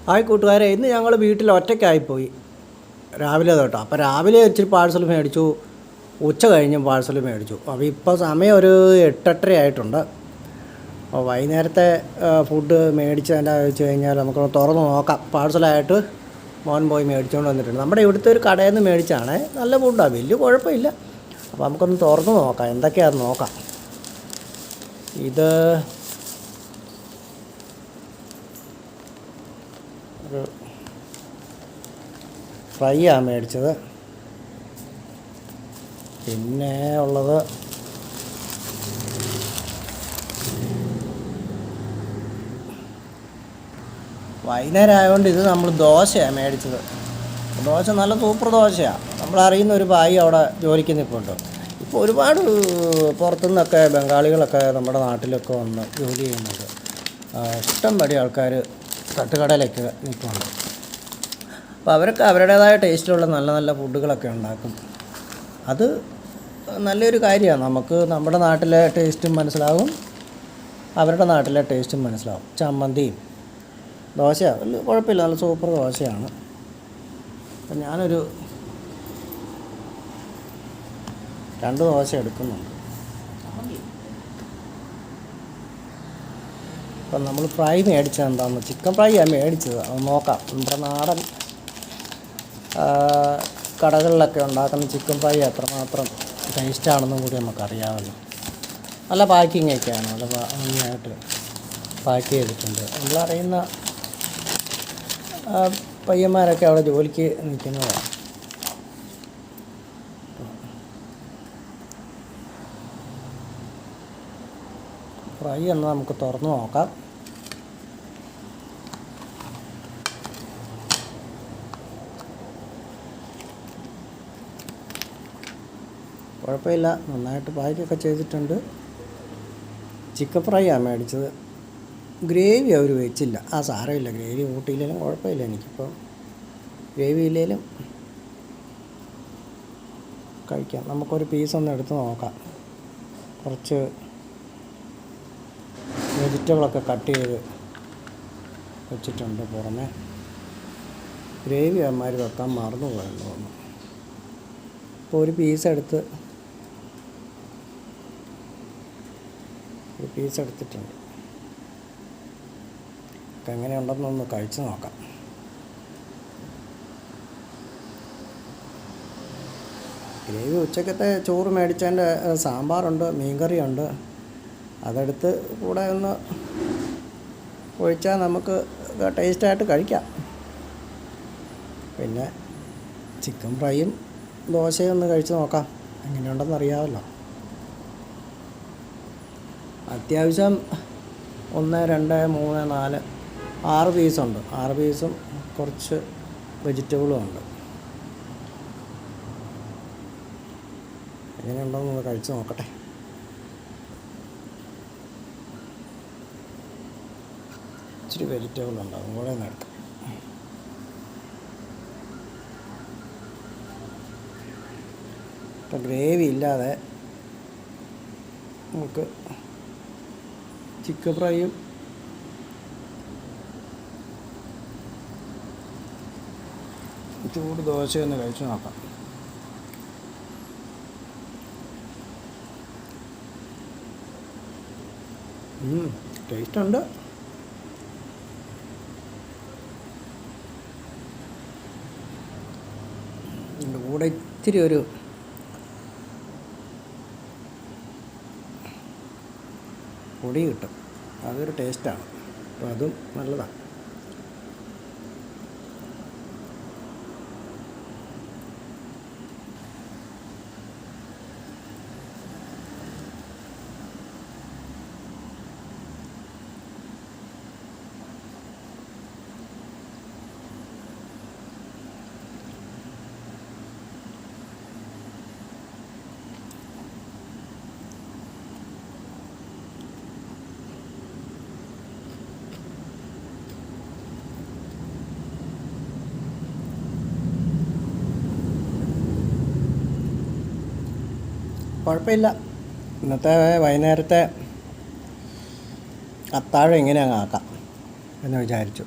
Hi കൂട്ടുകാരെ, ഇന്ന് ഞങ്ങൾ വീട്ടിൽ ഒറ്റയ്ക്കായിപ്പോയി രാവിലെ തൊട്ട്. അപ്പോൾ രാവിലെ ഇച്ചിരി പാഴ്സൽ മേടിച്ചു, ഉച്ച കഴിഞ്ഞും പാഴ്സൽ മേടിച്ചു. അപ്പോൾ ഇപ്പോൾ സമയം ഒരു 8:30 ആയിട്ടുണ്ട്. അപ്പോൾ വൈകുന്നേരത്തെ ഫുഡ് മേടിച്ചതിൻ്റെ വെച്ച് കഴിഞ്ഞാൽ നമുക്കൊന്ന് തുറന്ന് നോക്കാം. പാഴ്സലായിട്ട് മോൻ പോയി മേടിച്ചുകൊണ്ട് വന്നിട്ടുണ്ട്. നമ്മുടെ ഇവിടുത്തെ ഒരു കടയിൽ നിന്ന് മേടിച്ചാണ്. നല്ല ഫുഡാണ്, വലിയ കുഴപ്പമില്ല. അപ്പോൾ നമുക്കൊന്ന് തുറന്ന് നോക്കാം, എന്തൊക്കെയാണെന്ന് നോക്കാം. ഇത് ഒരു ഫ്രൈയാണ് മേടിച്ചത്. പിന്നെ ഉള്ളത് വൈകുന്നേരം ആയതുകൊണ്ട് ഇത് നമ്മൾ ദോശയാണ് മേടിച്ചത്. ദോശ നല്ല സൂപ്പർ ദോശയാണ്. നമ്മളറിയുന്ന ഒരു ഭായി അവിടെ ജോലിക്ക് നിൽപ്പുണ്ട്. ഇപ്പോൾ ഒരുപാട് പുറത്തുനിന്നൊക്കെ ബംഗാളികളൊക്കെ നമ്മുടെ നാട്ടിലൊക്കെ വന്ന് ജോലി ചെയ്യുന്നുണ്ട്. ഇഷ്ടം പടി ആൾക്കാർ തട്ടുകടയിലൊക്കെ നിൽക്കുന്നുണ്ട്. അപ്പോൾ അവരൊക്കെ അവരുടേതായ ടേസ്റ്റിലുള്ള നല്ല നല്ല ഫുഡുകളൊക്കെ ഉണ്ടാക്കും. അത് നല്ലൊരു കാര്യമാണ്. നമുക്ക് നമ്മുടെ നാട്ടിലെ ടേസ്റ്റും മനസ്സിലാവും, അവരുടെ നാട്ടിലെ ടേസ്റ്റും മനസ്സിലാവും. ചമ്മന്തിയും ദോശയാണ്, വലിയ കുഴപ്പമില്ല, നല്ല സൂപ്പർ ദോശയാണ്. അപ്പം ഞാനൊരു 2 ദോശ എടുക്കുന്നുണ്ട്. അപ്പം നമ്മൾ ഫ്രൈ മേടിച്ചത് എന്താണെന്ന്, ചിക്കൻ ഫ്രൈയാണ് മേടിച്ചത്. അത് നോക്കാം. നമ്മുടെ നാടൻ കടകളിലൊക്കെ ഉണ്ടാക്കുന്ന ചിക്കൻ ഫ്രൈ എത്രമാത്രം ടേസ്റ്റാണെന്നും കൂടി നമുക്കറിയാമല്ലോ. നല്ല പാക്കിങ്ങൊക്കെയാണ്, നല്ല ഭംഗിയായിട്ട് പാക്ക് ചെയ്തിട്ടുണ്ട്. നമ്മളറിയുന്ന പയ്യന്മാരൊക്കെ അവിടെ ജോലിക്ക് നിൽക്കുന്നതാണ്. ഫ്രൈ എന്ന് നമുക്ക് തുറന്ന് നോക്കാം. കുഴപ്പമില്ല, നന്നായിട്ട് പാക്കൊക്കെ ചെയ്തിട്ടുണ്ട്. ചിക്കൻ ഫ്രൈയാണ് മേടിച്ചത്. ഗ്രേവി അവർ വെച്ചില്ല. സാരമില്ല, ഗ്രേവി കൂട്ടിയില്ലെങ്കിലും കുഴപ്പമില്ല. എനിക്കിപ്പോൾ ഗ്രേവി ഇല്ലെങ്കിലും കഴിക്കാം. നമുക്കൊരു പീസൊന്ന് എടുത്ത് നോക്കാം. കുറച്ച് വെജിറ്റബിളൊക്കെ കട്ട് ചെയ്ത് വെച്ചിട്ടുണ്ട് പുറമെ. ഗ്രേവി അമ്മമാർ വെക്കാൻ മറന്നു പോയെന്ന് തോന്നുന്നു. ഇപ്പോൾ ഒരു പീസ് എടുത്തിട്ടുണ്ട്. അപ്പം എങ്ങനെയുണ്ടെന്നൊന്ന് കഴിച്ച് നോക്കാം. ഗ്രേവി ഉച്ചക്കത്തെ ചോറ് മേടിച്ചതിൻ്റെ സാമ്പാറുണ്ട്, മീൻകറിയുണ്ട്. അതെടുത്ത് കൂടെ ഒന്ന് ഒഴിച്ചാൽ നമുക്ക് ടേസ്റ്റായിട്ട് കഴിക്കാം. പിന്നെ ചിക്കൻ ഫ്രൈയും ദോശയും ഒന്ന് കഴിച്ച് നോക്കാം, എങ്ങനെയുണ്ടെന്ന് അറിയാമല്ലോ. അത്യാവശ്യം 1, 2, 3, 4, 6 പീസുണ്ട്. 6 പീസും കുറച്ച് വെജിറ്റബിളും ഉണ്ട്. എങ്ങനെയുണ്ടെന്ന് കഴിച്ച് നോക്കട്ടെ. ഇച്ചിരി വെജിറ്റബിൾ ഉണ്ട്, അതും കൂടെ ഒന്ന് എടുക്കാം. ഇപ്പം ഗ്രേവി ഇല്ലാതെ നമുക്ക് ചിക്കൻ ഫ്രൈയും ചൂട് ദോശയൊന്ന് കഴിച്ച് നോക്കാം. ടേസ്റ്റുണ്ട്. ഇതിൻ്റെ കൂടെ ഇത്തിരി ഒരു പൊടി കിട്ടും, അതൊരു ടേസ്റ്റാണ്. അപ്പോൾ അതും നല്ലതാണ്. കുഴപ്പമില്ല. ഇന്നത്തെ വൈകുന്നേരത്തെ അത്താഴം ഇങ്ങനെ അങ്ങ് ആക്കാം എന്ന് വിചാരിച്ചു.